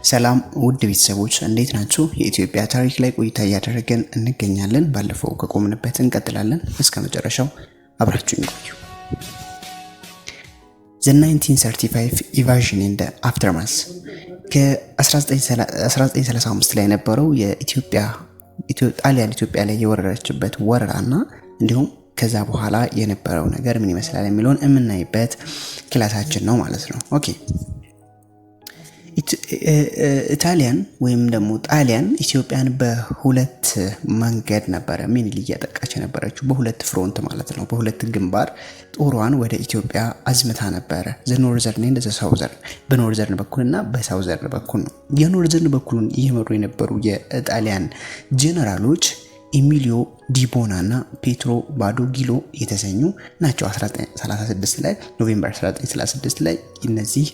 ሰላም ውድ ቤተሰቦች እንዴት ናችሁ? የኢትዮጵያ ታሪክ ላይ ቆይታ እያደረገን እንገኛለን። ባለፈው ከቆምንበት እንቀጥላለን። እስከ መጨረሻው አብራችሁን ቆዩ። The 1935 invasion in the aftermath ከ1935 ላይ የነበረው ጣሊያን ኢትዮጵያ ላይ የወረረችበት ወረራና እንዲሁም ከዛ በኋላ የነበረው ነገር ምን ይመስላል የሚለውን የምናይበት ክላሳችን ነው ማለት ነው። ኦኬ ኢጣሊያን ወይም ደግሞ ጣሊያን ኢትዮጵያን በሁለት መንገድ ነበር እያጠቃች ነበረችው፣ በሁለት ፍሮንት ማለት ነው። በሁለት ግንባር ጦሯን ወደ ኢትዮጵያ አዝምታ ነበር። ዘኖርዘርን እንደ ሳውዘርን በኖርዘርን በኩልና በሳውዘርን በኩል ነው። የኖርዘርን በኩሉን እየመሩ የነበሩ የጣሊያን ጄነራሎች ኤሚሊዮ ዲቦና እና ፔትሮ ባዶጊሎ የተሰኙ ናቸው። 1936 ላይ ኖቬምበር 1936 ላይ እነዚህ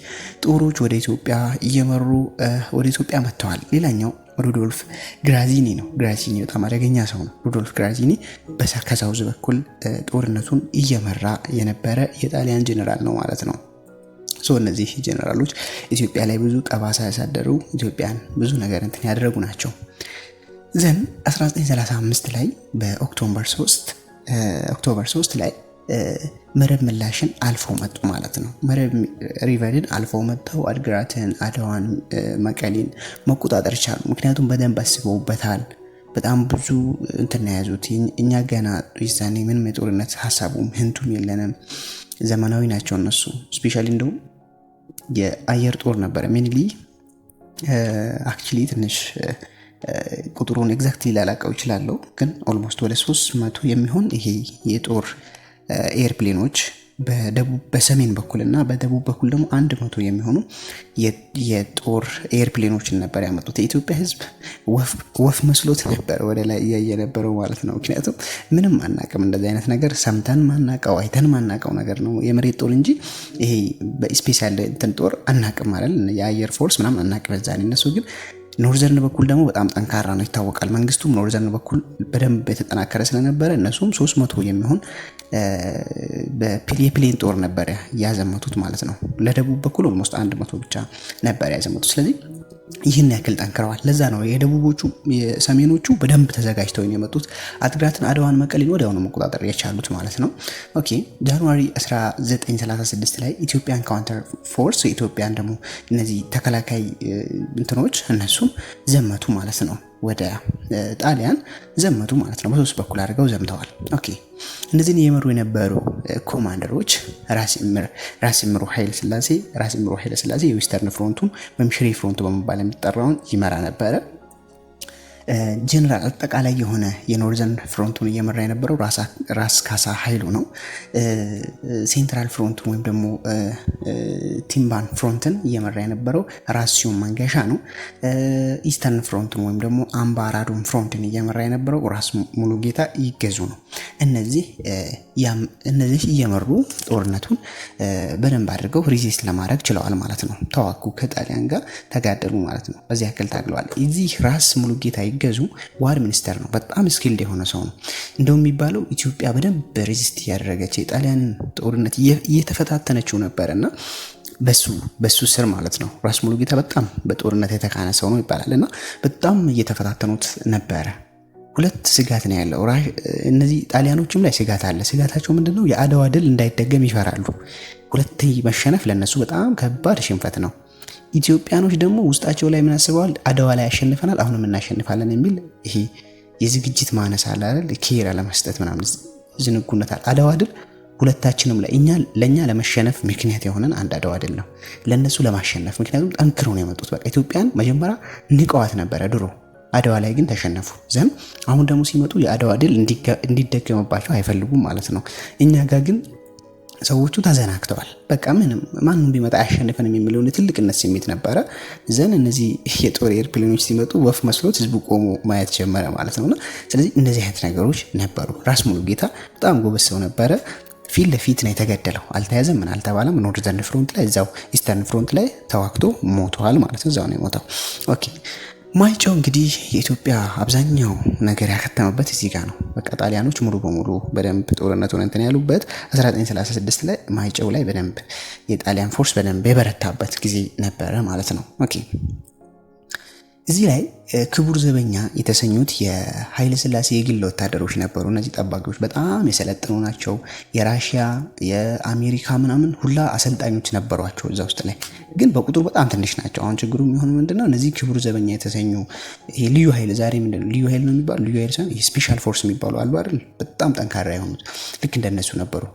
ጦሮች ወደ ኢትዮጵያ እየመሩ ወደ ኢትዮጵያ መጥተዋል። ሌላኛው ሩዶልፍ ግራዚኒ ነው። ግራዚኒ በጣም አደገኛ ሰው ነው። ሩዶልፍ ግራዚኒ ከሳውዝ በኩል ጦርነቱን እየመራ የነበረ የጣሊያን ጄነራል ነው ማለት ነው። እነዚህ ጄነራሎች ኢትዮጵያ ላይ ብዙ ጠባሳ ያሳደሩ፣ ኢትዮጵያን ብዙ ነገር ያደረጉ ናቸው። ዘን 1935 ላይ በኦክቶበር 3 ላይ መረብ ምላሽን አልፈው መጡ ማለት ነው። መረብ ሪቨርን አልፈው መጥተው አድግራትን፣ አድዋን፣ መቀሌን መቆጣጠር ቻሉ። ምክንያቱም በደንብ አስበውበታል። በጣም ብዙ ያዙት። እኛ ገና ይዛኔ ምንም የጦርነት ሐሳቡም ህንቱም የለንም። ዘመናዊ ናቸው እነሱ። ስፔሻሊ እንደው የአየር ጦር ነበር ሜንሊ አክቹሊ ትንሽ ቁጥሩን ኤግዛክትሊ ላላቀው ይችላልው፣ ግን ኦልሞስት ወደ 300 የሚሆን ይሄ የጦር ኤርፕሌኖች በሰሜን በኩልና በደቡብ በኩል ደግሞ 100 የሚሆኑ የጦር ኤርፕሌኖችን ነበር ያመጡት። የኢትዮጵያ ህዝብ ወፍ መስሎት ነበር ወደ ላይ እያየ ነበረው ማለት ነው። ምክንያቱም ምንም አናቀም፣ እንደዚህ አይነት ነገር ሰምተን ማናቀው አይተን ማናቀው ነገር ነው የመሬት ጦር እንጂ ይሄ በስፔሻል ጦር አናቅም ማለት የአየር ፎርስ ምናምን አናቅም። በዛኔ እነሱ ግን ኖርዘርን በኩል ደግሞ በጣም ጠንካራ ነው ይታወቃል። መንግስቱም ኖርዘርን በኩል በደንብ የተጠናከረ ስለነበረ እነሱም 300 የሚሆን የፕሌን ጦር ነበር ያዘመቱት ማለት ነው። ለደቡብ በኩል ኦልሞስት 100 ብቻ ነበር ያዘመቱት። ስለዚህ ይህን ያክል ጠንክረዋል። ለዛ ነው የደቡቦቹ የሰሜኖቹ በደንብ ተዘጋጅተው የመጡት። አድግራትን፣ አድዋን፣ መቀሌን ወዲያውኑ መቆጣጠር የቻሉት ማለት ነው። ኦኬ ጃንዋሪ 1936 ላይ ኢትዮጵያን ካውንተር ፎርስ ኢትዮጵያን ደግሞ እነዚህ ተከላካይ እንትኖች እነሱም ዘመቱ ማለት ነው። ወደ ጣሊያን ዘመቱ ማለት ነው። በሶስት በኩል አድርገው ዘምተዋል። ኦኬ እነዚህን የመሩ የነበሩ ኮማንደሮች ራስ ምሩ ኃይለ ሥላሴ የዌስተርን ፍሮንቱን ወይም ሽሬ ፍሮንቱ በመባል የሚጠራውን ይመራ ነበረ። ጄነራል አጠቃላይ የሆነ የኖርዘርን ፍሮንቱን እየመራ የነበረው ራስ ካሳ ኃይሉ ነው። ሴንትራል ፍሮንቱን ወይም ደግሞ ቲምባን ፍሮንትን እየመራ የነበረው ራስ ሲዮን መንገሻ ነው። ኢስተርን ፍሮንቱን ወይም ደግሞ አምባራዶን ፍሮንትን እየመራ የነበረው ራስ ሙሉጌታ ይገዙ ነው። እነዚህ እየመሩ ጦርነቱን በደንብ አድርገው ሪዚስት ለማድረግ ችለዋል ማለት ነው። ተዋጉ፣ ከጣሊያን ጋር ተጋደሉ ማለት ነው። በዚህ ያክል ታግለዋል። እዚህ ራስ ሙሉጌታ ይገዙ ዋር ሚኒስተር ነው። በጣም ስኪልድ የሆነ ሰው ነው። እንደውም የሚባለው ኢትዮጵያ በደንብ ሬዚስት ያደረገች የጣሊያን ጦርነት እየተፈታተነችው ነበርና በሱ ስር ማለት ነው። ራስ ሙሉጌታ በጣም በጦርነት የተካነ ሰው ነው ይባላልና በጣም እየተፈታተኑት ነበረ። ሁለት ስጋት ነው ያለው። እነዚህ ጣሊያኖችም ላይ ስጋት አለ። ስጋታቸው ምንድነው? የአድዋ ድል እንዳይደገም ይፈራሉ። ሁለተኛ መሸነፍ ለነሱ በጣም ከባድ ሽንፈት ነው። ኢትዮጵያኖች ደግሞ ውስጣቸው ላይ ምን አስበዋል? አድዋ ላይ ያሸንፈናል፣ አሁንም እናሸንፋለን የሚል ይሄ የዝግጅት ማነስ አለ አይደል? ኬር አለመስጠት ምናምን ዝንጉነት አለ። አድዋ ድል ሁለታችንም ላይ ለኛ ለመሸነፍ ምክንያት የሆነን አንድ አድዋ ድል ነው፣ ለነሱ ለማሸነፍ። ምክንያቱም ጠንክረው ነው የመጡት። በቃ ኢትዮጵያን መጀመሪያ ንቀዋት ነበረ ድሮ፣ አድዋ ላይ ግን ተሸነፉ። አሁን ደግሞ ሲመጡ የአድዋ ድል እንዲደገምባቸው አይፈልጉም ማለት ነው። እኛ ጋር ግን ሰዎቹ ተዘናግተዋል። በቃ ምንም ማንም ቢመጣ አያሸንፈንም የሚለው ትልቅነት ስሜት ነበረ። እነዚህ የጦር ኤርፕሌኖች ሲመጡ ወፍ መስሎት ህዝቡ ቆሞ ማየት ጀመረ ማለት ነውና ስለዚህ እነዚህ አይነት ነገሮች ነበሩ። ራስ ሙሉጌታ በጣም ጎበዝ ሰው ነበረ። ፊት ለፊት ነው የተገደለው። አልተያዘም፣ ምን አልተባለም። ኖርዘርን ፍሮንት ላይ እዛው ኢስተርን ፍሮንት ላይ ተዋግቶ ሞቷል ማለት ነው። እዛው ነው የሞተው። ኦኬ ማይጨው እንግዲህ የኢትዮጵያ አብዛኛው ነገር ያከተመበት እዚህ ጋር ነው። በቃ ጣሊያኖች ሙሉ በሙሉ በደንብ ጦርነቱን ያሉበት 1936 ላይ ማይጨው ላይ በደንብ የጣሊያን ፎርስ በደንብ የበረታበት ጊዜ ነበረ ማለት ነው። ኦኬ እዚህ ላይ ክቡር ዘበኛ የተሰኙት የኃይለ ሥላሴ የግል ወታደሮች ነበሩ። እነዚህ ጠባቂዎች በጣም የሰለጠኑ ናቸው። የራሽያ የአሜሪካ ምናምን ሁላ አሰልጣኞች ነበሯቸው እዛ ውስጥ ላይ፣ ግን በቁጥሩ በጣም ትንሽ ናቸው። አሁን ችግሩ የሚሆኑ ምንድነው እነዚህ ክቡር ዘበኛ የተሰኙ ልዩ ኃይል ዛሬ ምንድነው ልዩ ኃይል ነው የሚባሉ፣ ልዩ ኃይል ሳይሆን ስፔሻል ፎርስ የሚባሉ አሉ አይደል? በጣም ጠንካራ የሆኑት ልክ እንደነሱ ነበሩ።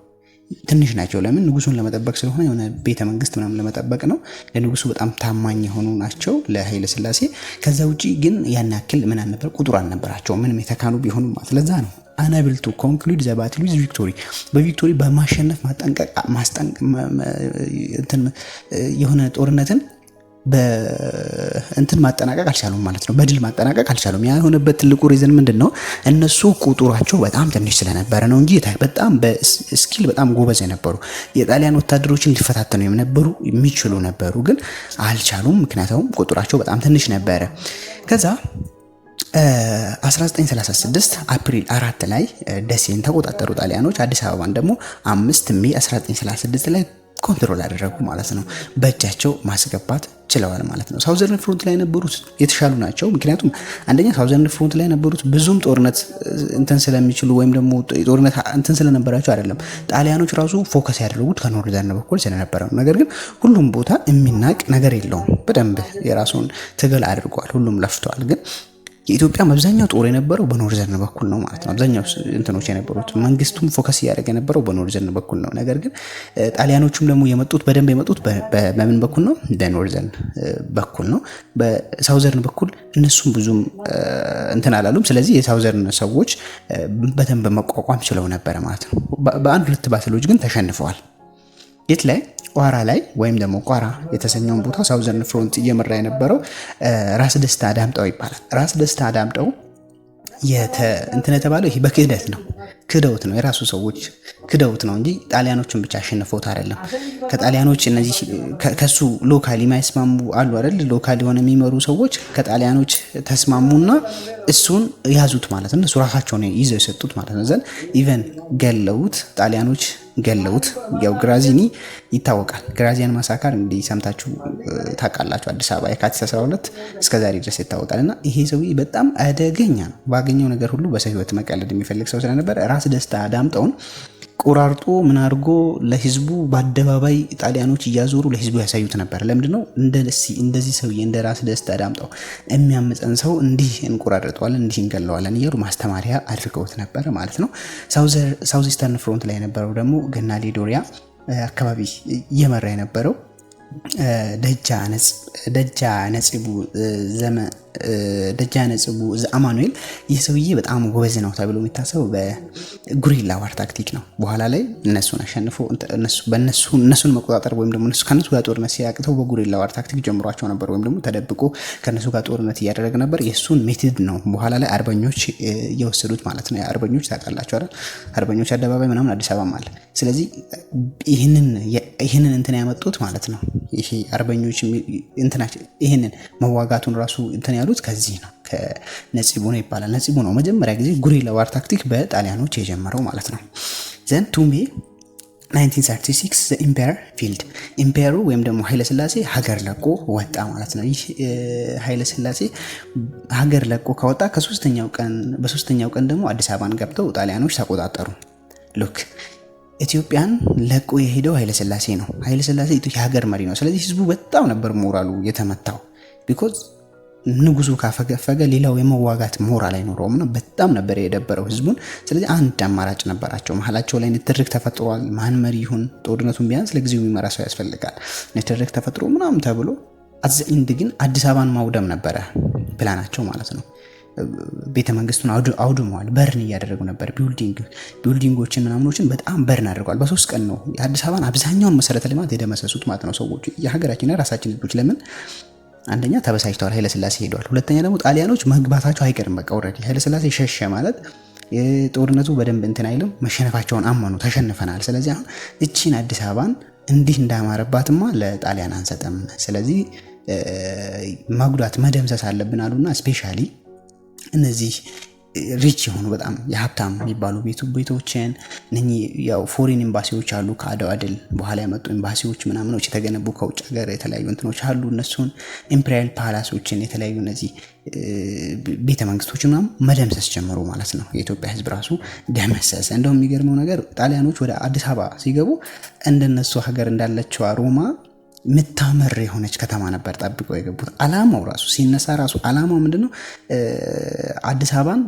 ትንሽ ናቸው። ለምን? ንጉሱን ለመጠበቅ ስለሆነ የሆነ ቤተ መንግስት ምናምን ለመጠበቅ ነው። ለንጉሱ በጣም ታማኝ የሆኑ ናቸው ለኃይለ ሥላሴ። ከዛ ውጪ ግን ያን ያክል ምን አልነበር ቁጥር አልነበራቸው ምንም የተካኑ ቢሆኑም ማለት ለዛ ነው unable to conclude the battle with victory በቪክቶሪ በማሸነፍ የሆነ ጦርነትን በእንትን ማጠናቀቅ አልቻሉም ማለት ነው። በድል ማጠናቀቅ አልቻሉም። ያ የሆነበት ትልቁ ሪዝን ምንድነው? እነሱ ቁጥራቸው በጣም ትንሽ ስለነበረ ነው እንጂ በጣም በስኪል በጣም ጎበዝ የነበሩ የጣሊያን ወታደሮችን ሊፈታተኑ የሚችሉ ነበሩ፣ ግን አልቻሉም። ምክንያቱም ቁጥራቸው በጣም ትንሽ ነበረ። ከዛ 1936 አፕሪል 4 ላይ ደሴን ተቆጣጠሩ ጣሊያኖች። አዲስ አበባን ደግሞ 5 ሜይ 1936 ላይ ኮንትሮል አደረጉ ማለት ነው። በእጃቸው ማስገባት ችለዋል ማለት ነው። ሳውዘርን ፍሮንት ላይ የነበሩት የተሻሉ ናቸው። ምክንያቱም አንደኛ ሳውዘርን ፍሮንት ላይ የነበሩት ብዙም ጦርነት እንትን ስለሚችሉ ወይም ደግሞ ጦርነት እንትን ስለነበራቸው አይደለም። ጣሊያኖች ራሱ ፎከስ ያደረጉት ከኖርዘርን በኩል ስለነበረ ነው። ነገር ግን ሁሉም ቦታ የሚናቅ ነገር የለውም። በደንብ የራሱን ትግል አድርጓል። ሁሉም ለፍተዋል። ግን የኢትዮጵያ አብዛኛው ጦር የነበረው በኖርዘርን በኩል ነው ማለት ነው። አብዛኛው እንትኖች የነበሩት መንግስቱም ፎከስ እያደረገ የነበረው በኖርዘርን በኩል ነው። ነገር ግን ጣሊያኖቹም ደግሞ በደንብ የመጡት በምን በኩል ነው? በኖርዘርን በኩል ነው። በሳውዘርን በኩል እነሱም ብዙም እንትን አላሉም። ስለዚህ የሳውዘርን ሰዎች በደንብ መቋቋም ችለው ነበረ ማለት ነው። በአንድ ሁለት ባትሎች ግን ተሸንፈዋል። የት ላይ? ቋራ ላይ ወይም ደግሞ ቋራ የተሰኘውን ቦታ ሳውዘርን ፍሮንት እየመራ የነበረው ራስ ደስታ ዳምጠው ይባላል። ራስ ደስታ ዳምጠው እንትን የተባለው ይሄ በክህደት ነው። ክደውት ነው። የራሱ ሰዎች ክደውት ነው እንጂ ጣሊያኖችን ብቻ አሸንፈውት አይደለም። ከጣሊያኖች እነዚህ ከሱ ሎካሊ የማይስማሙ አሉ አይደል? ሎካሊ የሆነ የሚመሩ ሰዎች ከጣሊያኖች ተስማሙና እሱን ያዙት ማለት ነው። እሱ ራሳቸውን ይዘው የሰጡት ማለት ነው። ዘን ኢቨን ገለውት፣ ጣሊያኖች ገለውት። ያው ግራዚኒ ይታወቃል። ግራዚያን ማሳካር እንዲህ ሰምታችሁ ታውቃላችሁ። አዲስ አበባ የካቲት 12 እስከዛሬ ድረስ ይታወቃልና ይሄ ሰውዬ በጣም አደገኛ ነው። ባገኘው ነገር ሁሉ በሰው ህይወት መቀለድ የሚፈልግ ሰው ስለነበረ ራስ ደስታ ዳምጠውን ቆራርጦ ምን አድርጎ ለህዝቡ በአደባባይ ጣሊያኖች እያዞሩ ለህዝቡ ያሳዩት ነበር። ለምንድነው እንደዚህ ሰውዬ እንደ ራስ ደስታ ዳምጠው የሚያመፀን ሰው እንዲህ እንቆራርጠዋለን፣ እንዲህ እንገለዋለን እያሉ ማስተማሪያ አድርገውት ነበር ማለት ነው። ሳውዝ ኢስተርን ፍሮንት ላይ የነበረው ደግሞ ገናሌ ዶሪያ አካባቢ እየመራ የነበረው ደጃነጽቡ አማኑኤል ይህ ሰውዬ በጣም ጎበዝ ነው ተብሎ የሚታሰበው በጉሪላ ዋር ታክቲክ ነው። በኋላ ላይ እነሱን አሸንፎ እነሱን መቆጣጠር ወይም ደግሞ ከነሱ ጋር ጦርነት ሲያቅተው በጉሪላ ዋር ታክቲክ ጀምሯቸው ነበር፣ ወይም ደግሞ ተደብቆ ከነሱ ጋር ጦርነት እያደረገ ነበር። የሱን ሜቶድ ነው በኋላ ላይ አርበኞች እየወሰዱት ማለት ነው። አርበኞች ታውቃላችሁ አይደል? አርበኞች አደባባይ ምናምን አዲስ አበባ ማለት። ስለዚህ ይህንን እንትን ያመጡት ማለት ነው። ይሄ አርበኞች እንትናቸው ይህንን መዋጋቱን ራሱ እንትን ያሉት ከዚህ ነው፣ ከነፂቡ ነው ይባላል። ነፂቡ ነው መጀመሪያ ጊዜ ጉሪላ ዋር ታክቲክ በጣሊያኖች የጀመረው ማለት ነው። ዘን ቱ ሜይ 1936 ዘ ኢምፔረር ፊልድ ኢምፔሩ ወይም ደግሞ ኃይለ ሥላሴ ሀገር ለቆ ወጣ ማለት ነው። ይህ ኃይለ ሥላሴ ሀገር ለቆ ከወጣ በሶስተኛው ቀን ደግሞ አዲስ አበባን ገብተው ጣሊያኖች ተቆጣጠሩ። ሉክ ኢትዮጵያን ለቆ የሄደው ኃይለ ሥላሴ ነው። ኃይለ ሥላሴ የሀገር መሪ ነው። ስለዚህ ህዝቡ በጣም ነበር ሞራሉ የተመታው። ቢኮዝ ንጉሱ ካፈገፈገ ሌላው የመዋጋት ሞራል አይኖረውም ነው። በጣም ነበር የደበረው ህዝቡን። ስለዚህ አንድ አማራጭ ነበራቸው። መሀላቸው ላይ ንትርክ ተፈጥሯል። ማን መሪ ይሁን? ጦርነቱን ቢያንስ ለጊዜው የሚመራ ሰው ያስፈልጋል። ንትርክ ተፈጥሮ ምናምን ተብሎ አዘኢንድ ግን አዲስ አበባን ማውደም ነበረ ፕላናቸው ማለት ነው። ቤተ መንግስቱን አውድመዋል። በርን እያደረጉ ነበር። ቢልዲንጎችን ምናምኖችን በጣም በርን አድርገዋል። በ3 ቀን ነው የአዲስ አበባን አብዛኛውን መሰረተ ልማት የደመሰሱት ማለት ነው። ሰዎች የሀገራችን የራሳችን ህዝቦች ለምን አንደኛ ተበሳጭተዋል። ኃይለ ሥላሴ ሄደዋል። ሁለተኛ ደግሞ ጣሊያኖች መግባታቸው አይቀርም። በቃ ኦልሬዲ ኃይለ ሥላሴ ሸሸ ማለት የጦርነቱ በደንብ እንትን አይልም። መሸነፋቸውን አመኑ። ተሸንፈናል። ስለዚህ አሁን እቺን አዲስ አበባን እንዲህ እንዳማረባትማ ለጣሊያን አንሰጥም። ስለዚህ መጉዳት መደምሰስ አለብን አሉና ስፔሻሊ እነዚህ ሪች የሆኑ በጣም የሀብታም የሚባሉ ቤቶችን እነኚህ ያው ፎሪን ኤምባሲዎች አሉ ከአድዋ ድል በኋላ የመጡ ኤምባሲዎች ምናምኖች የተገነቡ ከውጭ ሀገር የተለያዩ እንትኖች አሉ። እነሱን ኢምፔሪያል ፓላሶችን የተለያዩ እነዚህ ቤተ መንግስቶች ምናምን መደምሰስ ጀመሩ ማለት ነው። የኢትዮጵያ ህዝብ ራሱ ደመሰሰ። እንደውም የሚገርመው ነገር ጣሊያኖች ወደ አዲስ አበባ ሲገቡ እንደነሱ ሀገር እንዳለችው ሮማ ምታመር የሆነች ከተማ ነበር ጠብቀው የገቡት። አላማው ራሱ ሲነሳ ራሱ አላማው ምንድነው? አዲስ አበባን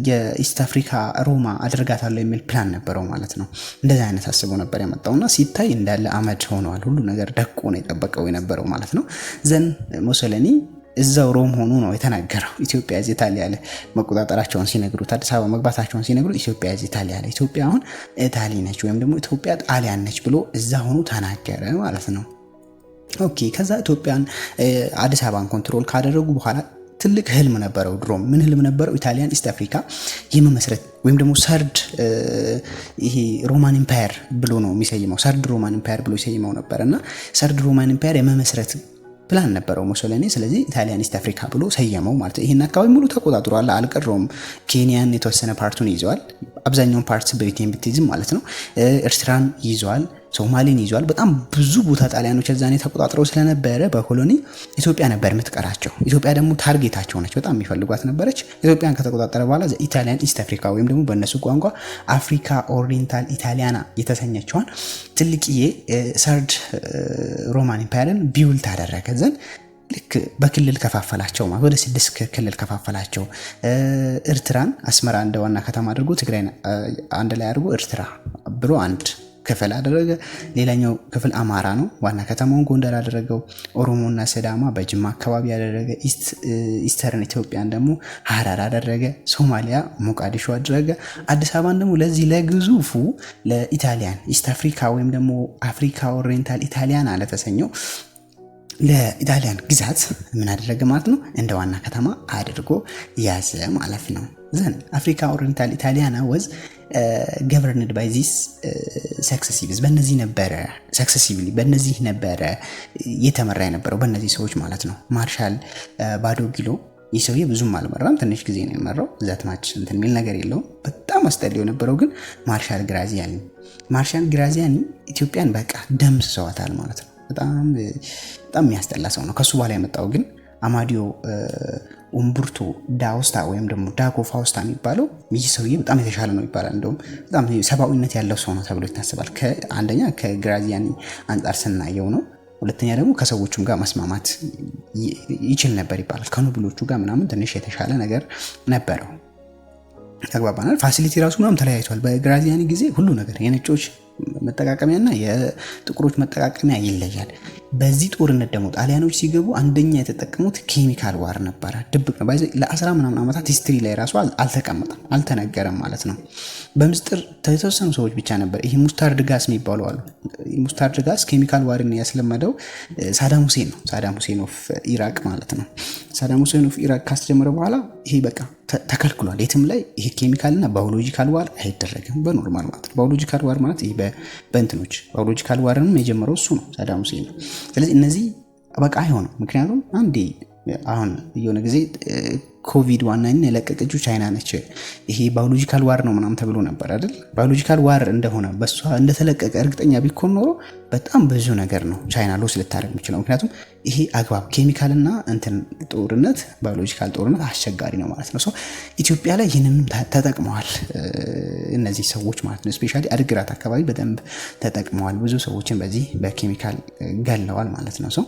የኢስት አፍሪካ ሮማ አድርጋታለሁ የሚል ፕላን ነበረው ማለት ነው። እንደዚህ አይነት አስቦ ነበር ያመጣውና ሲታይ እንዳለ አመድ ሆነዋል። ሁሉ ነገር ደቆ ነው የጠበቀው የነበረው ማለት ነው። ዘን ሙሶሊኒ እዛው ሮም ሆኖ ነው የተናገረው። ኢትዮጵያ እዚህ ኢጣሊያ ያለ መቆጣጠራቸውን ሲነግሩት፣ አዲስ አበባ መግባታቸውን ሲነግሩት ኢትዮጵያ እዚህ ኢጣሊያ ያለ ኢትዮጵያ አሁን ኢጣሊ ነች ወይም ደግሞ ኢትዮጵያ ጣሊያን ነች ብሎ እዛ ሆኖ ተናገረ ማለት ነው። ኦኬ ከዛ ኢትዮጵያን አዲስ አበባን ኮንትሮል ካደረጉ በኋላ ትልቅ ህልም ነበረው። ድሮም ምን ህልም ነበረው? ኢጣሊያን ኢስት አፍሪካ የመመስረት ወይም ደግሞ ሰርድ ይሄ ሮማን ኢምፓየር ብሎ ነው የሚሰይመው። ሰርድ ሮማን ኢምፓየር ብሎ ይሰይመው ነበርና ሰርድ ሮማን ኢምፓየር የመመስረት ፕላን ነበረው ሙሶሊኒ። ስለዚህ ኢጣሊያን ኢስት አፍሪካ ብሎ ሰየመው ማለት ነው። ይሄን አካባቢ ሙሉ ተቆጣጥሯል፣ አልቀረውም። ኬንያን የተወሰነ ፓርቱን ይዟል፣ አብዛኛውን ፓርት ብሪቴን ብትይዝም ማለት ነው። ኤርትራን ይዟል፣ ሶማሌን ይዟል። በጣም ብዙ ቦታ ጣሊያኖች እዛኔ ተቆጣጥረው ስለነበረ በኮሎኒ ኢትዮጵያ ነበር የምትቀራቸው። ኢትዮጵያ ደግሞ ታርጌታቸው ነች፣ በጣም የሚፈልጓት ነበረች። ኢትዮጵያን ከተቆጣጠረ በኋላ ኢጣሊያን ኢስት አፍሪካ ወይም ደግሞ በእነሱ ቋንቋ አፍሪካ ኦሪየንታል ኢታሊያና የተሰኘችዋን ትልቅዬ ሰርድ ሮማን ኢምፓየርን ቢውልት አደረገ። ዘን ልክ በክልል ከፋፈላቸው ማለት ወደ 6 ክልል ከፋፈላቸው። ኤርትራን አስመራ እንደ ዋና ከተማ አድርጎ ትግራይን አንድ ላይ አድርጎ ኤርትራ ብሎ አንድ ክፍል አደረገ። ሌላኛው ክፍል አማራ ነው፣ ዋና ከተማውን ጎንደር አደረገው። ኦሮሞና ሲዳማ በጅማ አካባቢ ያደረገ። ኢስተርን ኢትዮጵያን ደግሞ ሀረር አደረገ። ሶማሊያ ሞቃዲሾ አደረገ። አዲስ አበባን ደግሞ ለዚህ ለግዙፉ ለኢጣሊያን ኢስት አፍሪካ ወይም ደግሞ አፍሪካ ኦሪየንታል ኢታሊያን አለተሰኘው ለኢጣሊያን ግዛት ምን አደረገ ማለት ነው? እንደ ዋና ከተማ አድርጎ ያዘ ማለት ነው። ዘን አፍሪካ ኦሪየንታል ኢታሊያና ወዝ ገቨርንድ ባይ ዚስ ሰክሰሲቭስ በእነዚህ ነበረ ሰክሰሲቭሊ በእነዚህ ነበረ የተመራ የነበረው በእነዚህ ሰዎች ማለት ነው። ማርሻል ባዶጊሎ ይህ ሰውዬ ብዙም አልመራም፣ ትንሽ ጊዜ ነው የመራው። ዛትማች እንትን የሚል ነገር የለውም። በጣም አስጠልዮ የነበረው ግን ማርሻል ግራዚያኒ ኢትዮጵያን በቃ ደምስሰዋታል ማለት ነው። በጣም የሚያስጠላ ሰው ነው። ከሱ በኋላ የመጣው ግን አማዲዮ ኡምቡርቶ ዳውስታ ወይም ደግሞ ዳጎ ፋውስታ የሚባለው ይህ ሰውዬ በጣም የተሻለ ነው ይባላል። እንደውም በጣም ሰብአዊነት ያለው ሰው ነው ተብሎ ይታሰባል። አንደኛ ከግራዚያኒ አንጻር ስናየው ነው። ሁለተኛ ደግሞ ከሰዎቹም ጋር መስማማት ይችል ነበር ይባላል። ከኖብሎቹ ጋር ምናምን ትንሽ የተሻለ ነገር ነበረው። ተግባባናል። ፋሲሊቲ ራሱ ምናምን ተለያይቷል። በግራዚያኒ ጊዜ ሁሉ ነገር የነጮች መጠቃቀሚያና የጥቁሮች መጠቃቀሚያ ይለያል። በዚህ ጦርነት ደግሞ ጣሊያኖች ሲገቡ አንደኛ የተጠቀሙት ኬሚካል ዋር ነበረ። ድብቅ ነው ባይዘ ለ10 ምናምን ዓመታት ሂስትሪ ላይ ራሱ አልተቀመጠም፣ አልተነገረም ማለት ነው። በምስጢር የተወሰኑ ሰዎች ብቻ ነበር። ይሄ ሙስታርድ ጋስ የሚባለው አሉ። ሙስታርድ ጋስ ኬሚካል ዋርን ያስለመደው ሳዳም ሁሴን ነው። ሳዳም ሁሴን ኦፍ ኢራቅ ማለት ነው። ሳዳም ሁሴን ኦፍ ኢራቅ ካስጀመረ በኋላ ይሄ በቃ ተከልክሏል። የትም ላይ ይሄ ኬሚካልና ባዮሎጂካል ዋር አይደረግም በኖርማል ማለት ነው። ባዮሎጂካል ዋር ማለት ይሄ በእንትኖች ባዮሎጂካል ዋርንም የጀመረው እሱ ነው፣ ሳዳም ሁሴን ነው። ስለዚህ እነዚህ በቃ አይሆንም። ምክንያቱም አንዴ አሁን የሆነ ጊዜ ኮቪድ ዋናኛ የለቀቀችው ቻይና ነች። ይሄ ባዮሎጂካል ዋር ነው ምናምን ተብሎ ነበር አይደል? ባዮሎጂካል ዋር እንደሆነ በሷ እንደተለቀቀ እርግጠኛ ቢኮን ኖሮ በጣም ብዙ ነገር ነው ቻይና ሎስ ልታደርግ የምችለው። ምክንያቱም ይሄ አግባብ ኬሚካልና እንትን ጦርነት ባዮሎጂካል ጦርነት አስቸጋሪ ነው ማለት ነው። ኢትዮጵያ ላይ ይህንን ተጠቅመዋል እነዚህ ሰዎች ማለት ነው። ስፔሻሊ አድግራት አካባቢ በደንብ ተጠቅመዋል። ብዙ ሰዎችን በዚህ በኬሚካል ገለዋል ማለት ነው።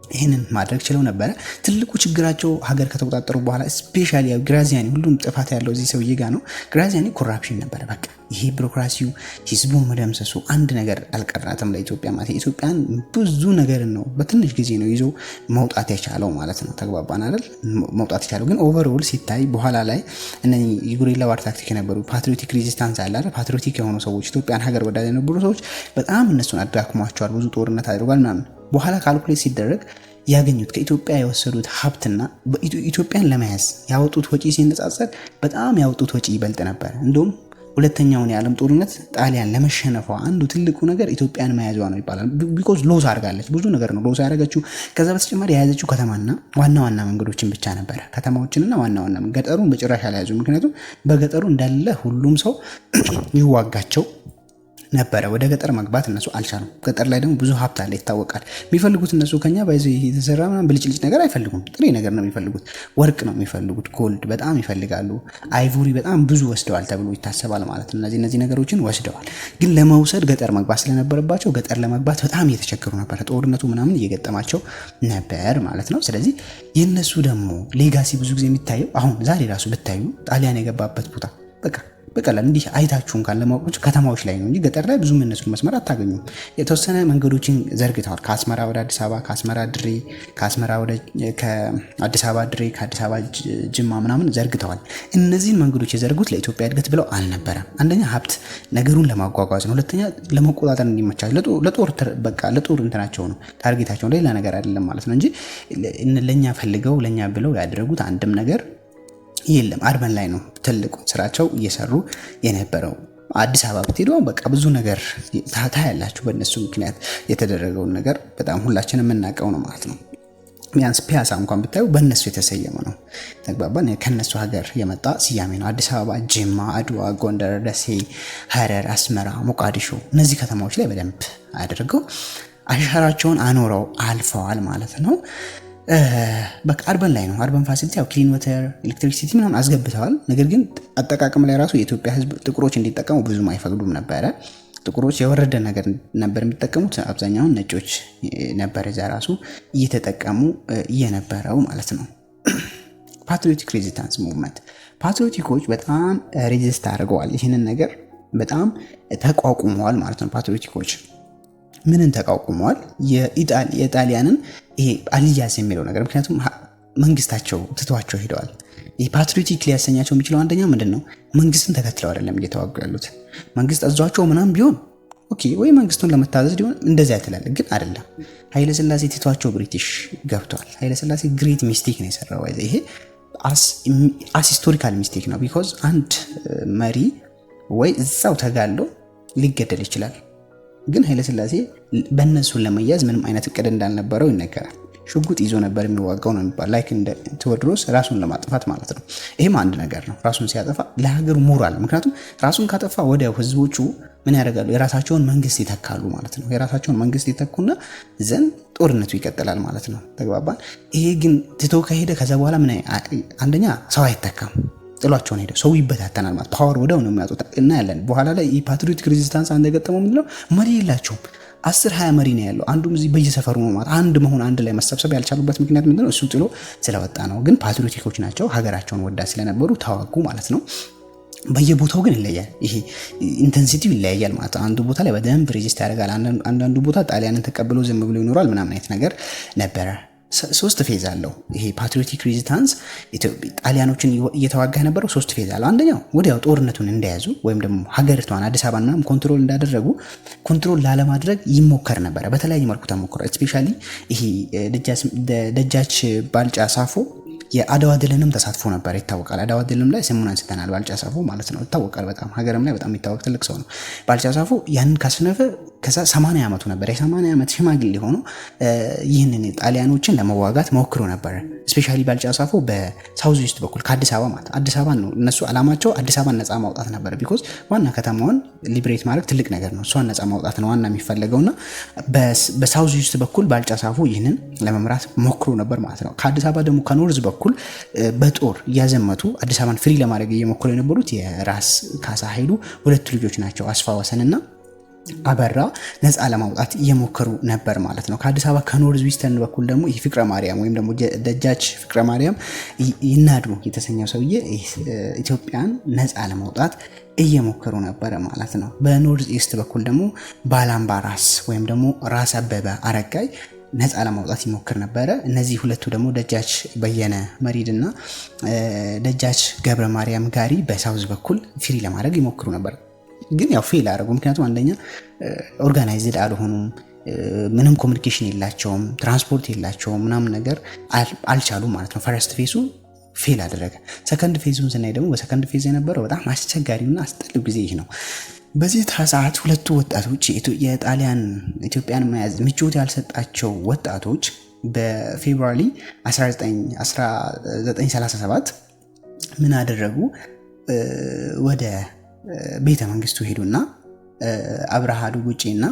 ይህንን ማድረግ ችለው ነበረ። ትልቁ ችግራቸው ሀገር ከተቆጣጠሩ በኋላ ስፔሻሊ ግራዚያኒ ሁሉም ጥፋት ያለው እዚህ ሰውዬ ጋር ነው። ግራዚያኒ ኮራፕሽን ነበረ። በቃ ይሄ ቢሮክራሲው ህዝቡን መደምሰሱ አንድ ነገር አልቀራትም ለኢትዮጵያ ማለት ኢትዮጵያን ብዙ ነገር ነው በትንሽ ጊዜ ነው ይዞ መውጣት የቻለው ማለት ነው። ተግባባን አይደል? መውጣት የቻለው ግን ኦቨርኦል ሲታይ በኋላ ላይ እነዚህ የጉሪላ ዋር ታክቲክ የነበሩ ፓትሪዮቲክ ሬዚስታንስ አለ አይደል? ፓትሪዮቲክ የሆኑ ሰዎች ኢትዮጵያን ሀገር ወዳድ የነበሩ ሰዎች በጣም እነሱን አዳክሟቸዋል። ብዙ ጦርነት አድርጓል ምናምን። በኋላ ካልኩሌት ሲደረግ ያገኙት ከኢትዮጵያ የወሰዱት ሀብትና ኢትዮጵያን ለመያዝ ያወጡት ወጪ ሲነጻጸር በጣም ያወጡት ወጪ ይበልጥ ነበር። እንደውም ሁለተኛውን የዓለም ጦርነት ጣሊያን ለመሸነፏ አንዱ ትልቁ ነገር ኢትዮጵያን መያዟ ነው ይባላል። ቢኮዝ ሎዝ አድርጋለች፣ ብዙ ነገር ነው ሎዝ ያደረገችው። ከዛ በተጨማሪ የያዘችው ከተማና ዋና ዋና መንገዶችን ብቻ ነበረ። ከተማዎችንና ዋና ዋና ገጠሩን በጭራሽ አልያዙ። ምክንያቱም በገጠሩ እንዳለ ሁሉም ሰው ይዋጋቸው ነበረ። ወደ ገጠር መግባት እነሱ አልቻሉም። ገጠር ላይ ደግሞ ብዙ ሀብት አለ ይታወቃል። የሚፈልጉት እነሱ ከኛ ባይዘ የተሰራ ምናምን ብልጭልጭ ነገር አይፈልጉም። ጥሬ ነገር ነው የሚፈልጉት። ወርቅ ነው የሚፈልጉት። ጎልድ በጣም ይፈልጋሉ። አይቮሪ በጣም ብዙ ወስደዋል ተብሎ ይታሰባል ማለት ነው። እነዚህ ነገሮችን ወስደዋል። ግን ለመውሰድ ገጠር መግባት ስለነበረባቸው ገጠር ለመግባት በጣም እየተቸገሩ ነበር። ጦርነቱ ምናምን እየገጠማቸው ነበር ማለት ነው። ስለዚህ የነሱ ደግሞ ሌጋሲ ብዙ ጊዜ የሚታየው አሁን ዛሬ ራሱ ብታዩ ጣሊያን የገባበት ቦታ በቀላል እንዲህ አይታችሁን ካለ ለማወቅ ከተማዎች ላይ ነው እንጂ ገጠር ላይ ብዙ እነሱን መስመር አታገኙም። የተወሰነ መንገዶችን ዘርግተዋል። ከአስመራ ወደ አዲስ አበባ፣ ከአስመራ ድሬ፣ ከአስመራ ወደ ከአዲስ አበባ ድሬ፣ ከአዲስ አበባ ጅማ ምናምን ዘርግተዋል። እነዚህን መንገዶች የዘርጉት ለኢትዮጵያ እድገት ብለው አልነበረም። አንደኛ ሀብት ነገሩን ለማጓጓዝ ነው። ሁለተኛ ለመቆጣጠር እንዲመቻቸው ለጦር እንትናቸው ነው፣ ታርጌታቸው ሌላ ነገር አይደለም ማለት ነው እንጂ ለኛ ፈልገው ለኛ ብለው ያደረጉት አንድም ነገር የለም። አርበን ላይ ነው ትልቁ ስራቸው እየሰሩ የነበረው። አዲስ አበባ ብትሄዱ በቃ ብዙ ነገር ታያላችሁ። በእነሱ ምክንያት የተደረገውን ነገር በጣም ሁላችንም የምናውቀው ነው ማለት ነው። ቢያንስ ፒያሳ እንኳን ብታዩ በእነሱ የተሰየመ ነው። ተግባባን። ከነሱ ሀገር የመጣ ስያሜ ነው። አዲስ አበባ፣ ጅማ፣ አድዋ፣ ጎንደር፣ ደሴ፣ ሀረር፣ አስመራ፣ ሞቃዲሾ እነዚህ ከተማዎች ላይ በደንብ አድርገው አሻራቸውን አኖረው አልፈዋል ማለት ነው። በቃ አርበን ላይ ነው። አርበን ፋሲሊቲ ያው ክሊን ወተር፣ ኤሌክትሪሲቲ ምናምን አስገብተዋል። ነገር ግን አጠቃቀም ላይ ራሱ የኢትዮጵያ ሕዝብ ጥቁሮች እንዲጠቀሙ ብዙም አይፈቅዱም ነበረ። ጥቁሮች የወረደ ነገር ነበር የሚጠቀሙት። አብዛኛውን ነጮች ነበር እዛ ራሱ እየተጠቀሙ እየነበረው ማለት ነው። ፓትሪዮቲክ ሬዚስታንስ ሙቭመንት፣ ፓትሪዮቲኮች በጣም ሬዚስት አድርገዋል። ይህንን ነገር በጣም ተቋቁመዋል ማለት ነው። ፓትሪዮቲኮች ምንን ተቋቁመዋል? የጣሊያንን ይሄ አልያዝ የሚለው ነገር። ምክንያቱም መንግስታቸው ትቷቸው ሄደዋል። ይሄ ፓትሪዮቲክ ሊያሰኛቸው የሚችለው አንደኛ ምንድን ነው? መንግስትን ተከትለው አይደለም እየተዋጉ ያሉት። መንግስት አዟቸው ምናምን ቢሆን ኦኬ፣ ወይ መንግስቱን ለመታዘዝ ሊሆን እንደዚያ ትላለ። ግን አይደለም። ኃይለ ሥላሴ ትቷቸው ብሪቲሽ ገብቷል። ኃይለ ሥላሴ ግሬት ሚስቴክ ነው የሰራው። ይሄ አስ ሂስቶሪካል ሚስቴክ ነው። ቢኮዝ አንድ መሪ ወይ እዛው ተጋሎ ሊገደል ይችላል። ግን ኃይለ ሥላሴ በእነሱን ለመያዝ ምንም አይነት እቅድ እንዳልነበረው ይነገራል። ሽጉጥ ይዞ ነበር የሚዋጋው ነው የሚባል። ላይክ እንደ ቴዎድሮስ ራሱን ለማጥፋት ማለት ነው። ይሄም አንድ ነገር ነው። ራሱን ሲያጠፋ ለሀገሩ ሞራል። ምክንያቱም ራሱን ካጠፋ ወዲያው ህዝቦቹ ምን ያደርጋሉ? የራሳቸውን መንግስት ይተካሉ ማለት ነው። የራሳቸውን መንግስት ይተኩና ዘንድ ጦርነቱ ይቀጥላል ማለት ነው። ተግባባን። ይሄ ግን ትቶ ከሄደ ከዛ በኋላ ምን አንደኛ ሰው አይተካም፣ ጥሏቸውን ሄደው ሰው ይበታተናል ማለት ፓወር ወደው ነው የሚያጡት እና ያለን በኋላ ላይ የፓትሪዮቲክ ሬዚስታንስ እንደገጠመው ምንድነው? መሪ የላቸውም። 10-20 መሪ ነው ያለው። አንዱም እዚህ በየሰፈሩ ነው ማለት አንድ መሆን አንድ ላይ መሰብሰብ ያልቻሉበት ምክንያት ምንድነው? እሱ ጥሎ ስለወጣ ነው። ግን ፓትሪዮቲኮች ናቸው፣ ሀገራቸውን ወዳ ስለነበሩ ተዋጉ ማለት ነው። በየቦታው ግን ይለያል። ይሄ ኢንተንሲቲው ይለያያል ማለት ነው። አንዱ ቦታ ላይ በደንብ ሬዚስት ያደርጋል፣ አንዳንዱ ቦታ ጣሊያንን ተቀብሎ ዝም ብሎ ይኖራል ምናምን አይነት ነገር ነበረ። ሶስት ፌዝ አለው ይሄ ፓትሪዮቲክ ሬዚስታንስ። ጣሊያኖችን እየተዋጋ የነበረው ሶስት ፌዝ አለው። አንደኛው ወዲያው ጦርነቱን እንደያዙ ወይም ደግሞ ሀገሪቷን አዲስ አበባ ምናምን ኮንትሮል እንዳደረጉ ኮንትሮል ላለማድረግ ይሞከር ነበረ። በተለያየ መልኩ ተሞክሯል። ስፔሻሊ ይሄ ደጃች ባልጫ ሳፎ የአድዋ ድልንም ተሳትፎ ነበር ይታወቃል። አድዋ ድልም ላይ ስሙን አንስተናል። ባልጫ ሳፎ ማለት ነው ይታወቃል። በጣም ሀገርም ላይ በጣም የሚታወቅ ትልቅ ሰው ነው ባልጫ ሳፎ። ያንን ካስነፈ ከዛ 80 ዓመቱ ነበር። የ80 ዓመት ሽማግሌ ሆኖ ይህንን ጣሊያኖችን ለመዋጋት ሞክሮ ነበር። ስፔሻሊ ባልጫ ሳፎ በሳውዝ ኢስት በኩል ከአዲስ አበባ ማለት አዲስ አበባ ነው እነሱ አላማቸው፣ አዲስ አበባን ነፃ ማውጣት ነበር። ቢኮዝ ዋና ከተማዋን ሊብሬት ማድረግ ትልቅ ነገር ነው። እሷን ነፃ ማውጣት ነው ዋና የሚፈለገውና በሳውዝ ኢስት በኩል ባልጫ ሳፎ ይህንን ለመምራት ሞክሮ ነበር ማለት ነው። ከአዲስ አበባ ደግሞ ከኖርዝ በኩል በጦር እያዘመቱ አዲስ አበባን ፍሪ ለማድረግ እየሞከሩ የነበሩት የራስ ካሳ ኃይሉ ሁለት ልጆች ናቸው፣ አስፋ ወሰንና አበራ ነፃ ለማውጣት እየሞከሩ ነበር ማለት ነው። ከአዲስ አበባ ከኖርዝ ዊስተርን በኩል ደግሞ ይህ ፍቅረ ማርያም ወይም ደግሞ ደጃች ፍቅረ ማርያም ይናዱ የተሰኘው ሰውዬ ኢትዮጵያን ነፃ ለማውጣት እየሞከሩ ነበር ማለት ነው። በኖርዝ ኢስት በኩል ደግሞ ባላምባራስ ወይም ደግሞ ራስ አበበ አረጋይ ነፃ ለማውጣት ይሞክር ነበረ። እነዚህ ሁለቱ ደግሞ ደጃች በየነ መሪድና ደጃች ገብረ ማርያም ጋሪ በሳውዝ በኩል ፍሪ ለማድረግ ይሞክሩ ነበር። ግን ያው ፌል አደረጉ። ምክንያቱም አንደኛ ኦርጋናይዝድ አልሆኑም፣ ምንም ኮሚኒኬሽን የላቸውም፣ ትራንስፖርት የላቸውም፣ ምናምን ነገር አልቻሉም ማለት ነው። ፈረስት ፌሱ ፌል አደረገ። ሰከንድ ፌዙን ስናይ ደግሞ በሰከንድ ፌዝ የነበረው በጣም አስቸጋሪውና አስጠሊው ጊዜ ይህ ነው። በዚህ ሰዓት ሁለቱ ወጣቶች የጣሊያን ኢትዮጵያን መያዝ ምቾት ያልሰጣቸው ወጣቶች በፌብሩዋሪ 1937 ምን አደረጉ? ወደ ቤተ መንግስቱ ሄዱና አብርሃ ዱጉጪና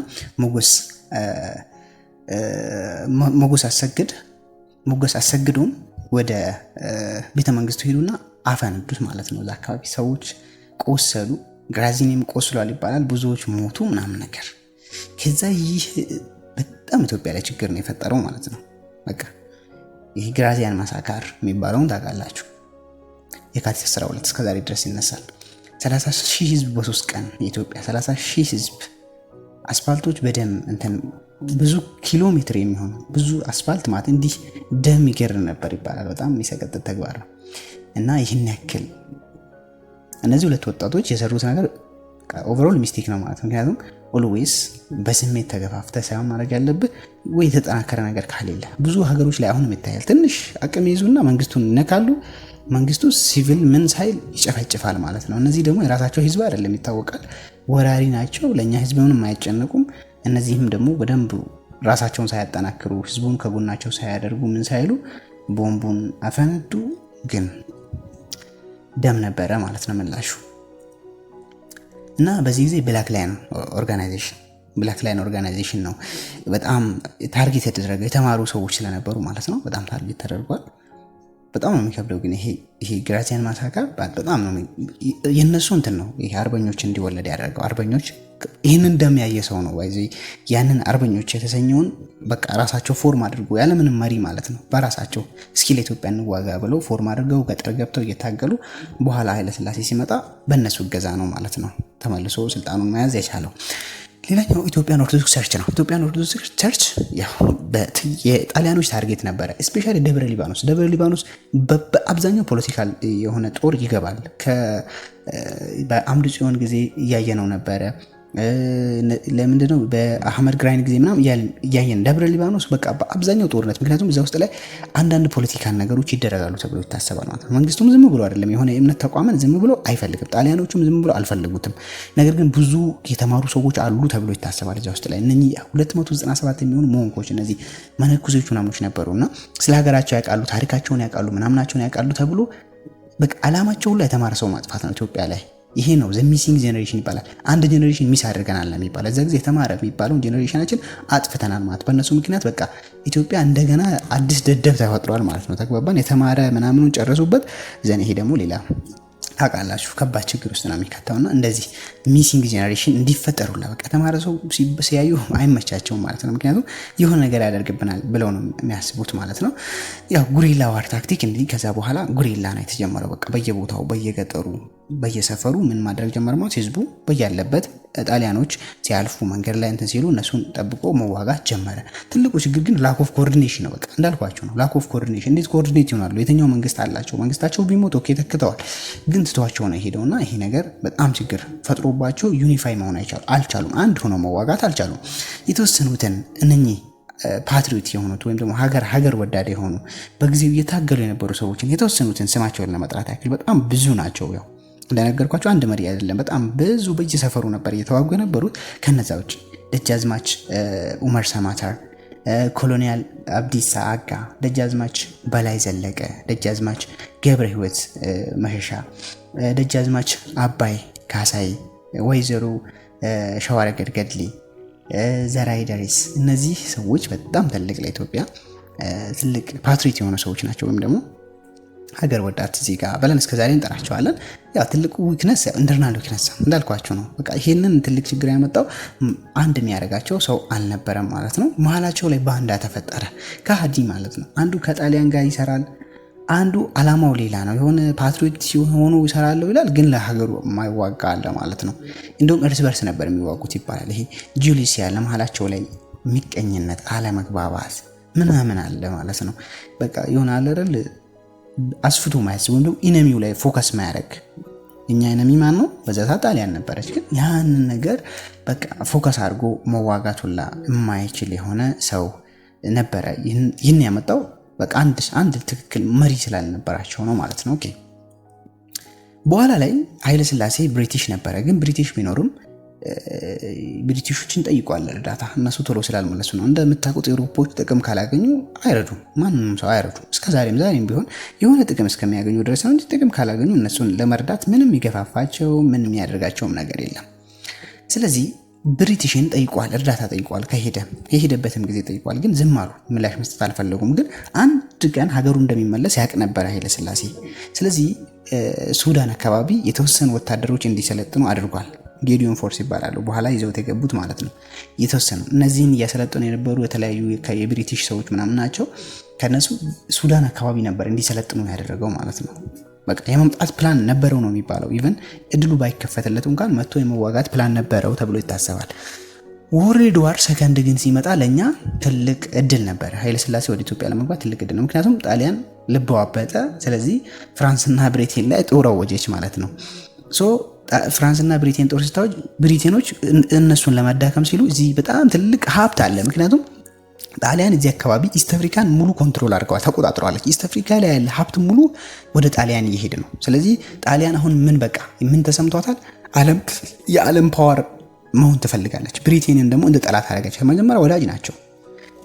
ሞገስ አሰግዶም ወደ ቤተ መንግስቱ ሄዱና አፈነዱት ማለት ነው። እዛ አካባቢ ሰዎች ቆሰሉ፣ ግራዚኒም ቆስሏል ይባላል፣ ብዙዎች ሞቱ ምናምን ነገር። ከዛ ይህ በጣም ኢትዮጵያ ላይ ችግር ነው የፈጠረው ማለት ነው። በቃ ይህ ግራዚያን ማሳካር የሚባለውን ታውቃላችሁ። የካቲት 12 እስከዛሬ ድረስ ይነሳል። 30,000 ህዝብ በ3 ቀን የኢትዮጵያ 30,000 ህዝብ አስፋልቶች በደም እንትን ብዙ ኪሎ ሜትር የሚሆን ብዙ አስፋልት ማለት እንዲህ ደም ይገር ነበር ይባላል። በጣም የሚሰቀጥጥ ተግባር ነው እና ይህን ያክል እነዚህ ሁለት ወጣቶች የሰሩት ነገር ኦቨርኦል ሚስቴክ ነው ማለት ነው። ምክንያቱም ኦልዌይስ በስሜት ተገፋፍተ ሳይሆን ማድረግ ያለብህ ወይ የተጠናከረ ነገር ካሌለ ብዙ ሀገሮች ላይ አሁንም ይታያል። ትንሽ አቅም ይዙና መንግስቱን ይነካሉ። መንግስቱ ሲቪል ምን ሳይል ይጨፈጭፋል ማለት ነው። እነዚህ ደግሞ የራሳቸው ህዝብ አይደለም ይታወቃል፣ ወራሪ ናቸው። ለኛ ህዝብ ምንም አይጨነቁም። እነዚህም ደግሞ በደንብ ራሳቸውን ሳያጠናክሩ ህዝቡን ከጎናቸው ሳያደርጉ ምን ሳይሉ ቦምቡን አፈነዱ። ግን ደም ነበረ ማለት ነው ምላሹ። እና በዚህ ጊዜ ብላክ ላይን ኦርጋናይዜሽን ነው በጣም ታርጌት የተደረገ የተማሩ ሰዎች ስለነበሩ ማለት ነው። በጣም ታርጌት ተደርጓል። በጣም ነው የሚከብደው። ግን ይሄ ግራዚያን ማሳካር በጣም ነው የነሱ እንትን ነው። ይሄ አርበኞች እንዲወለድ ያደረገው አርበኞች ይህንን ደም ያየ ሰው ነው ወይ ያንን አርበኞች የተሰኘውን በቃ ራሳቸው ፎርም አድርጎ ያለምንም መሪ ማለት ነው በራሳቸው እስኪ ለኢትዮጵያ እንዋጋ ብለው ፎርም አድርገው ገጠር ገብተው እየታገሉ በኋላ ኃይለ ሥላሴ ሲመጣ በእነሱ እገዛ ነው ማለት ነው ተመልሶ ስልጣኑን መያዝ የቻለው። ሌላኛው ኢትዮጵያን ኦርቶዶክስ ቸርች ነው። ኢትዮጵያን ኦርቶዶክስ ቸርች ያው የጣሊያኖች ታርጌት ነበረ። ስፔሻሊ ደብረ ሊባኖስ በአብዛኛው ፖለቲካል የሆነ ጦር ይገባል። በአምድ ጽዮን ጊዜ እያየነው ነበረ። ለምንድነው በአህመድ ግራይን ጊዜ ምናምን እያየን ደብረ ሊባኖስ በቃ በአብዛኛው ጦርነት። ምክንያቱም እዛ ውስጥ ላይ አንዳንድ ፖለቲካል ነገሮች ይደረጋሉ ተብሎ ይታሰባል ማለት ነው። መንግስቱም ዝም ብሎ አይደለም የሆነ የእምነት ተቋምን ዝም ብሎ አይፈልግም። ጣሊያኖቹም ዝም ብሎ አልፈልጉትም። ነገር ግን ብዙ የተማሩ ሰዎች አሉ ተብሎ ይታሰባል እዛ ውስጥ ላይ። እነኚህ 297 የሚሆኑ ሞንኮች እነዚህ መነኩሴዎች ምናምኖች ነበሩና ስለ ሀገራቸው ያውቃሉ፣ ታሪካቸውን ያውቃሉ፣ ምናምናቸውን ያውቃሉ ተብሎ በቃ አላማቸው ሁሉ የተማረ ሰው ማጥፋት ነው ኢትዮጵያ ላይ። ይሄ ነው ዘ ሚሲንግ ጄኔሬሽን ይባላል። አንድ ጄኔሬሽን ሚስ አድርገናል ነው የሚባለው። እዛ ጊዜ የተማረ የሚባለው ጄኔሬሽናችን አጥፍተናል ማለት በእነሱ ምክንያት በቃ ኢትዮጵያ እንደገና አዲስ ደደብ ተፈጥሯል ማለት ነው። ተግባባን። የተማረ ምናምኑን ጨረሱበት ዘን ይሄ ደግሞ ሌላ ታውቃላችሁ ከባድ ችግር ውስጥ ነው የሚከተውና እንደዚህ ሚሲንግ ጄኔሬሽን እንዲፈጠሩላ በቃ የተማረ ሰው ሲያዩ አይመቻቸውም ማለት ነው። ምክንያቱም የሆነ ነገር ያደርግብናል ብለው ነው የሚያስቡት ማለት ነው። ያው ጉሪላ ዋር ታክቲክ እንዲህ ከዛ በኋላ ጉሪላ ነው የተጀመረው። በቃ በየቦታው በየገጠሩ በየሰፈሩ ምን ማድረግ ጀመረ ማለት ህዝቡ በያለበት ጣሊያኖች ሲያልፉ መንገድ ላይ እንትን ሲሉ እነሱን ጠብቆ መዋጋት ጀመረ። ትልቁ ችግር ግን ላክ ኦፍ ኮኦርዲኔሽን ነው። በቃ እንዳልኳችሁ ነው ላክ ኦፍ ኮኦርዲኔሽን። እንዴት ኮኦርዲኔት ይሆናሉ? የትኛው መንግስት አላቸው? መንግስታቸው ቢሞት ኦኬ ተክተዋል፣ ግን ትተዋቸው ነው ሄደውና ይሄ ነገር በጣም ችግር ፈጥሮባቸው ዩኒፋይ መሆን አልቻሉም። አንድ ሆኖ መዋጋት አልቻሉም። የተወሰኑትን እነኚህ ፓትሪዮት የሆኑት ወይም ደግሞ ሀገር ወዳድ የሆኑ በጊዜው እየታገሉ የነበሩ ሰዎችን የተወሰኑትን ስማቸውን ለመጥራት ያክል በጣም ብዙ ናቸው። ያው እንደነገርኳቸው አንድ መሪ አይደለም፣ በጣም ብዙ በየሰፈሩ ነበር እየተዋጉ የነበሩት። ከነዛ ውጭ ደጃዝማች ኡመር ሰማታር፣ ኮሎኒያል አብዲሳ አጋ፣ ደጃዝማች በላይ ዘለቀ፣ ደጃዝማች ገብረ ህይወት መሸሻ፣ ደጃዝማች አባይ ካሳይ፣ ወይዘሮ ሸዋረገድ ገድሊ፣ ዘራይ ደሪስ። እነዚህ ሰዎች በጣም ትልቅ ለኢትዮጵያ ትልቅ ፓትሪዮት የሆኑ ሰዎች ናቸው። ወይም ደግሞ ሀገር ወዳት እዚህ ጋር በለን እስከዛሬ እንጠራቸዋለን። ያው ትልቁ ዊክነስ ኢንተርናል ዊክነስ እንዳልኳቸው ነው። በቃ ይሄንን ትልቅ ችግር ያመጣው አንድ የሚያደርጋቸው ሰው አልነበረም ማለት ነው። መሀላቸው ላይ ባንዳ ተፈጠረ፣ ከሃዲ ማለት ነው። አንዱ ከጣሊያን ጋር ይሰራል፣ አንዱ አላማው ሌላ ነው። የሆነ ፓትሪዮት ሲሆኑ ይሰራሉ ይላል፣ ግን ለሀገሩ የማይዋጋ አለ ማለት ነው። እንደውም እርስ በርስ ነበር የሚዋጉት ይባላል። ይሄ ጁሊስ ያለ መሀላቸው ላይ ሚቀኝነት፣ አለመግባባት ምናምን አለ ማለት ነው። በቃ የሆነ አለረል አስፍቶ ማያስብ ወይም ደግሞ ኢነሚው ላይ ፎከስ ማያደርግ። እኛ ኢነሚ ማን ነው? በዛ ጣሊያን ነበረች። ግን ያንን ነገር በቃ ፎከስ አድርጎ መዋጋቱላ የማይችል የሆነ ሰው ነበረ። ይህን ያመጣው በቃ አንድ ትክክል መሪ ስላልነበራቸው ነው ማለት ነው። ኦኬ በኋላ ላይ ኃይለ ሥላሴ ብሪቲሽ ነበረ። ግን ብሪቲሽ ቢኖርም ብሪቲሾችን ጠይቋል እርዳታ። እነሱ ቶሎ ስላልመለሱ ነው። እንደምታውቁት አውሮፓዎች ጥቅም ካላገኙ አይረዱም፣ ማንንም ሰው አይረዱም። ዛሬም ቢሆን የሆነ ጥቅም እስከሚያገኙ ድረስ ነው እንጂ ጥቅም ካላገኙ እነሱን ለመርዳት ምንም ይገፋፋቸው ምንም የሚያደርጋቸውም ነገር የለም። ስለዚህ ብሪቲሽን ጠይቋል፣ እርዳታ ጠይቋል። ከሄደበትም ጊዜ ጠይቋል፣ ግን ዝም አሉ። ምላሽ መስጠት አልፈለጉም። ግን አንድ ቀን ሀገሩ እንደሚመለስ ያውቅ ነበር ኃይለ ሥላሴ። ስለዚህ ሱዳን አካባቢ የተወሰኑ ወታደሮች እንዲሰለጥኑ አድርጓል። ጌዲዮን ፎርስ ይባላሉ። በኋላ ይዘውት የገቡት ማለት ነው። የተወሰኑ እነዚህን እያሰለጠኑ የነበሩ የተለያዩ የብሪቲሽ ሰዎች ምናምን ናቸው። ከነሱ ሱዳን አካባቢ ነበር እንዲሰለጥኑ ያደረገው ማለት ነው። በቃ የመምጣት ፕላን ነበረው ነው የሚባለው። ኢቨን እድሉ ባይከፈትለት እንኳን መጥቶ የመዋጋት ፕላን ነበረው ተብሎ ይታሰባል። ወርልድ ዋር ሰከንድ ግን ሲመጣ ለኛ ትልቅ እድል ነበር። ኃይለ ሥላሴ ወደ ኢትዮጵያ ለመግባት ትልቅ እድል ነው። ምክንያቱም ጣሊያን ልብ አበጠ። ስለዚህ ፍራንስና ብሪቴን ላይ ጦር አወጀች ማለት ነው። ፍራንስና ብሪቴን ጦር ስታወጅ ብሪቴኖች እነሱን ለማዳከም ሲሉ እዚህ በጣም ትልቅ ሀብት አለ። ምክንያቱም ጣሊያን እዚህ አካባቢ ኢስት አፍሪካን ሙሉ ኮንትሮል አድርገዋል፣ ተቆጣጥረዋለች። ኢስት አፍሪካ ላይ ያለ ሀብት ሙሉ ወደ ጣሊያን እየሄደ ነው። ስለዚህ ጣሊያን አሁን ምን ተሰምቷታል? የዓለም ፓወር መሆን ትፈልጋለች። ብሪቴንን ደግሞ እንደ ጠላት አደረገች። መጀመሪያ ወዳጅ ናቸው።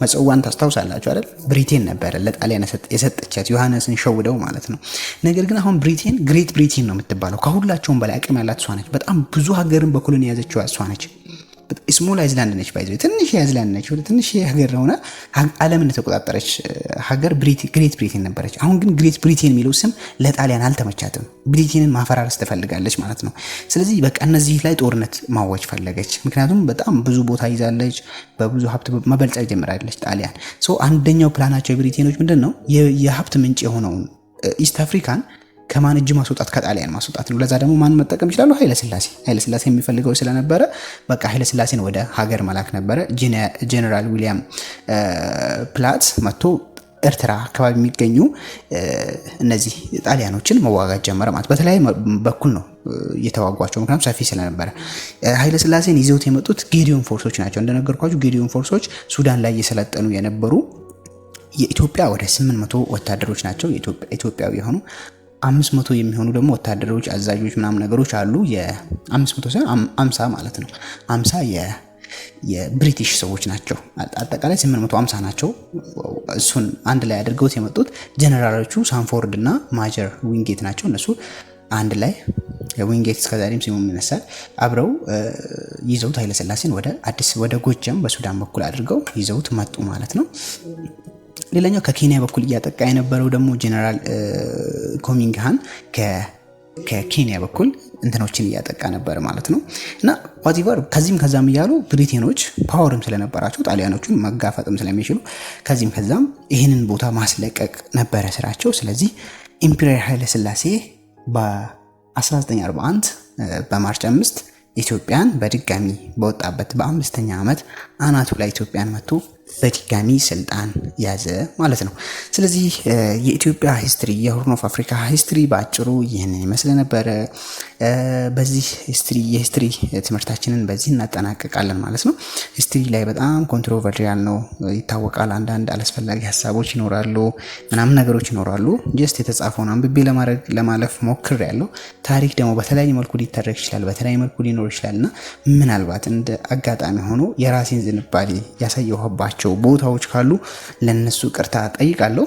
መጽዋን ታስታውሳላችሁ አይደል? ብሪቴን ነበረ ለጣሊያን የሰጠቻት ዮሐንስን ሸውደው ማለት ነው። ነገር ግን አሁን ብሪቴን ግሬት ብሪቴን ነው የምትባለው። ከሁላቸውም በላይ አቅም ያላት እሷ ነች። በጣም ብዙ ሀገርን በኮሎኒ የያዘችው እሷ ነች። ስሞል አይዝላንድ ነች፣ ባይዘ ትንሽ አይዝላንድ ነች። ትንሽ ሀገር ሆነ ዓለምን ተቆጣጠረች ሀገር ግሬት ብሪቴን ነበረች። አሁን ግን ግሬት ብሪቴን የሚለው ስም ለጣሊያን አልተመቻትም። ብሪቴንን ማፈራረስ ትፈልጋለች ማለት ነው። ስለዚህ በቃ እነዚህ ላይ ጦርነት ማወጅ ፈለገች። ምክንያቱም በጣም ብዙ ቦታ ይዛለች፣ በብዙ ሀብት መበልጸግ ጀምራለች ጣሊያን። አንደኛው ፕላናቸው የብሪቴኖች ምንድነው? የሀብት ምንጭ የሆነውን ኢስት አፍሪካን ከማን እጅ ማስወጣት? ከጣሊያን ማስወጣት ነው። ለዛ ደግሞ ማን መጠቀም ይችላሉ? ኃይለ ሥላሴ የሚፈልገው ስለነበረ በቃ ኃይለ ሥላሴን ወደ ሀገር መላክ ነበረ። ጄኔራል ዊሊያም ፕላት መጥቶ ኤርትራ አካባቢ የሚገኙ እነዚህ ጣሊያኖችን መዋጋት ጀመረ ማለት በተለያየ በኩል ነው የተዋጓቸው። ምክንያቱም ሰፊ ስለነበረ ኃይለ ሥላሴን ይዘውት የመጡት ጌዲዮን ፎርሶች ናቸው። እንደነገርኳችሁ ጌዲዮን ፎርሶች ሱዳን ላይ እየሰለጠኑ የነበሩ የኢትዮጵያ ወደ 800 ወታደሮች ናቸው። ኢትዮጵያዊ የሆኑ 500 የሚሆኑ ደግሞ ወታደሮች አዛዦች ምናምን ነገሮች አሉ። የ500 ሳይሆን 50 ማለት ነው። 50 የብሪቲሽ ሰዎች ናቸው። አጠቃላይ 850 ናቸው። እሱን አንድ ላይ አድርገውት የመጡት ጀነራሎቹ ሳንፎርድ እና ማጀር ዊንጌት ናቸው። እነሱ አንድ ላይ ዊንጌት እስከዛሬም ሲሙ ይነሳል አብረው ይዘውት ኃይለ ሥላሴን ወደ ጎጃም በሱዳን በኩል አድርገው ይዘውት መጡ ማለት ነው። ሌላኛው ከኬንያ በኩል እያጠቃ የነበረው ደግሞ ጄኔራል ኮሚንግሃን ከኬንያ በኩል እንትኖችን እያጠቃ ነበር ማለት ነው። እና ዋቲቨር ከዛም እያሉ ብሪቴኖች ፓወርም ስለነበራቸው ጣሊያኖቹን መጋፈጥም ስለሚችሉ ከዛም ይህንን ቦታ ማስለቀቅ ነበረ ስራቸው። ስለዚህ ኢምፔሪያል ኃይለ ሥላሴ በ1941 በማርች 5 ኢትዮጵያን በድጋሚ በወጣበት በ5ኛ ዓመት አናቱ ላይ ኢትዮጵያን መጥቶ በድጋሚ ስልጣን ያዘ ማለት ነው። ስለዚህ የኢትዮጵያ ሂስትሪ የሆርን ኦፍ አፍሪካ ሂስትሪ በአጭሩ ይህንን ይመስል ነበረ። በዚህ የሂስትሪ ትምህርታችንን በዚህ እናጠናቀቃለን ማለት ነው። ሂስትሪ ላይ በጣም ኮንትሮቨርሺያል ነው ይታወቃል። አንዳንድ አላስፈላጊ ሀሳቦች ይኖራሉ፣ ምናምን ነገሮች ይኖራሉ። ጀስት የተጻፈውን አንብቤ ለማለፍ ሞክሬያለሁ። ታሪክ ደግሞ በተለያየ መልኩ ሊተረክ ይችላል፣ በተለያየ መልኩ ሊኖር ይችላልና ምናልባት እንደ አጋጣሚ ሆኖ የራሴን ዝንባሌ ያሳየሁባቸው ቦታዎች ካሉ ለነሱ ቅርታ ጠይቃለሁ።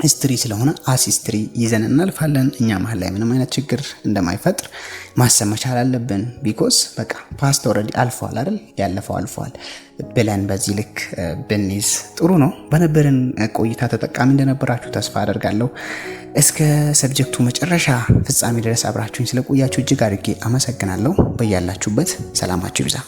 ሂስትሪ ስለሆነ ሂስትሪ ይዘን እናልፋለን። እኛ መሀል ላይ ምንም አይነት ችግር እንደማይፈጥር ማሰብ መቻል አለብን። ቢኮዝ በቃ ፓስት ኦልሬዲ አልፏል አይደል? ያለፈው አልፏል ብለን በዚህ ልክ ብንይዝ ጥሩ ነው። በነበረን ቆይታ ተጠቃሚ እንደነበራችሁ ተስፋ አደርጋለሁ። እስከ ሰብጀክቱ መጨረሻ ፍጻሜ ድረስ አብራችሁኝ ስለቆያችሁ እጅግ አድርጌ አመሰግናለሁ። በያላችሁበት ሰላማችሁ ይብዛ።